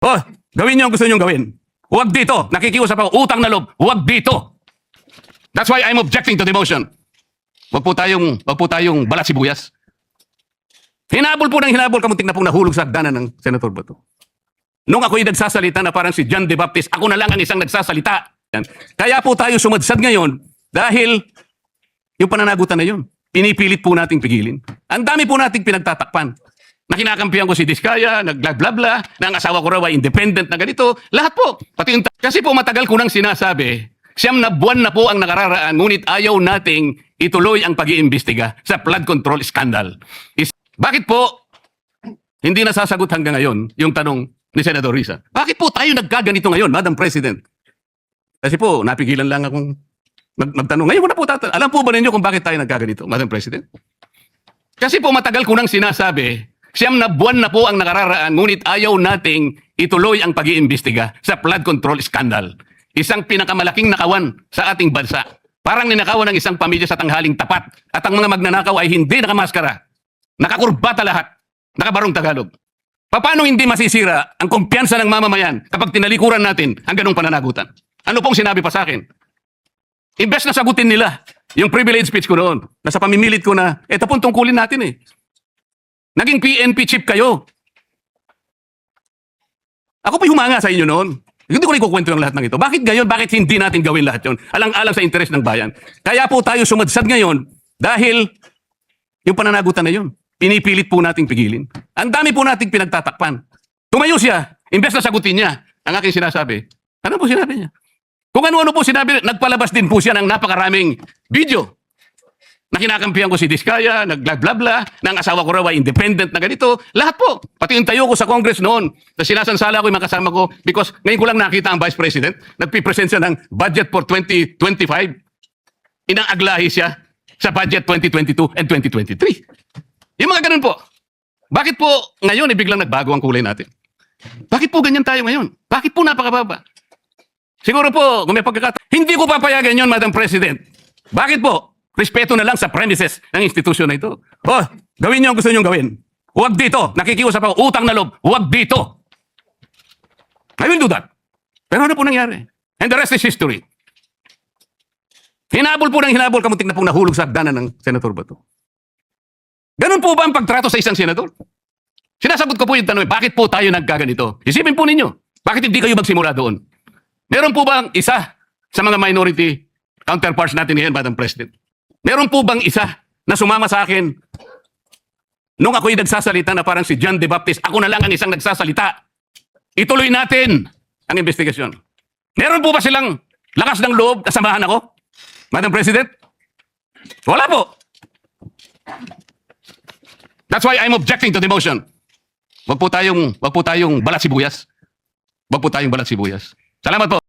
Oh, gawin niyo ang gusto niyong gawin. Huwag dito. Nakikiusap ako. Utang na loob. Huwag dito. That's why I'm objecting to the motion. Huwag po tayong balat sibuyas. Hinabol po ng hinabol, kamuntik na pong nahulog sa hagdanan ng Senator Bato. Nung ako'y nagsasalita na parang si John De Baptist, ako na lang ang isang nagsasalita. Yan. Kaya po tayo sumadsad ngayon dahil yung pananagutan na yun, pinipilit po nating pigilin. Ang dami po nating pinagtatakpan. Na kinakampihan ko si Diskaya, nagblabla, na ang asawa ko raw ay independent na ganito. Lahat po. Pati yung kasi po matagal ko nang sinasabi, 9 na buwan na po ang nakararaan, ngunit ayaw nating ituloy ang pag-iimbestiga sa flood control scandal. Bakit po hindi nasasagot hanggang ngayon yung tanong ni Senador Risa? Bakit po tayo nagkaganito ngayon, Madam President? Kasi po, napigilan lang akong magtanong. Ngayon ko na po tatanong. Alam po ba ninyo kung bakit tayo nagkaganito, Madam President? Kasi po matagal ko nang sinasabi, 9 na buwan na po ang nakararaan, ngunit ayaw nating ituloy ang pag-iimbestiga sa flood control scandal. Isang pinakamalaking nakawan sa ating bansa. Parang ninakawan ng isang pamilya sa tanghaling tapat. At ang mga magnanakaw ay hindi nakamaskara. Nakakurbata lahat. Nakabarong Tagalog. Paano hindi masisira ang kumpiyansa ng mamamayan kapag tinalikuran natin ang ganong pananagutan? Ano pong sinabi pa sa akin? Imbes na sagutin nila yung privilege speech ko noon, nasa pamimilit ko na, eto pong tungkulin natin eh. Naging PNP chief kayo. Ako po'y humanga sa inyo noon. Hindi ko rin kukwento yung lahat ng ito. Bakit gayon? Bakit hindi natin gawin lahat yun? Alang-alang sa interes ng bayan. Kaya po tayo sumadsad ngayon dahil yung pananagutan na yun, pinipilit po nating pigilin. Ang dami po nating pinagtatakpan. Tumayo siya, imbes na sagutin niya ang aking sinasabi. Ano po sinabi niya? Kung ano-ano po sinabi, nagpalabas din po siya ng napakaraming video. Na kinakampihan ko si Diskaya, nagblabla, na ang asawa ko raw ay independent na ganito. Lahat po. Pati yung tayo ko sa Congress noon, na sinasansala ko yung makasama ko because ngayon ko lang nakita ang Vice President, nagpipresent siya ng budget for 2025. Inaaglahi siya sa budget 2022 and 2023. Yung mga ganun po. Bakit po ngayon biglang nagbago ang kulay natin? Bakit po ganyan tayo ngayon? Bakit po napakababa? Siguro po, kung may pagkakataon, hindi ko papayagan yon, Madam President. Bakit po? Respeto na lang sa premises ng institusyon na ito. Oh, gawin niyo ang gusto niyong gawin. Huwag dito. Nakikiusap ako. Utang na loob. Huwag dito. I will do that. Pero ano po nangyari? And the rest is history. Hinabol po ng hinabol, kamuntik na pong nahulog sa hagdanan ng Senator Bato. Ganun po ba ang pagtrato sa isang senador? Sinasagot ko po yung tanong, bakit po tayo nagkaganito? Isipin po ninyo, bakit hindi kayo magsimula doon? Meron po bang isa sa mga minority counterparts natin ngayon, Madam President? Meron po bang isa na sumama sa akin nung ako'y nagsasalita na parang si John De Baptist, ako na lang ang isang nagsasalita. Ituloy natin ang investigasyon. Meron po ba silang lakas ng loob na samahan ako, Madam President? Wala po. That's why I'm objecting to the motion. Wag po tayong balat sibuyas. Wag po tayong balat sibuyas. Salamat po.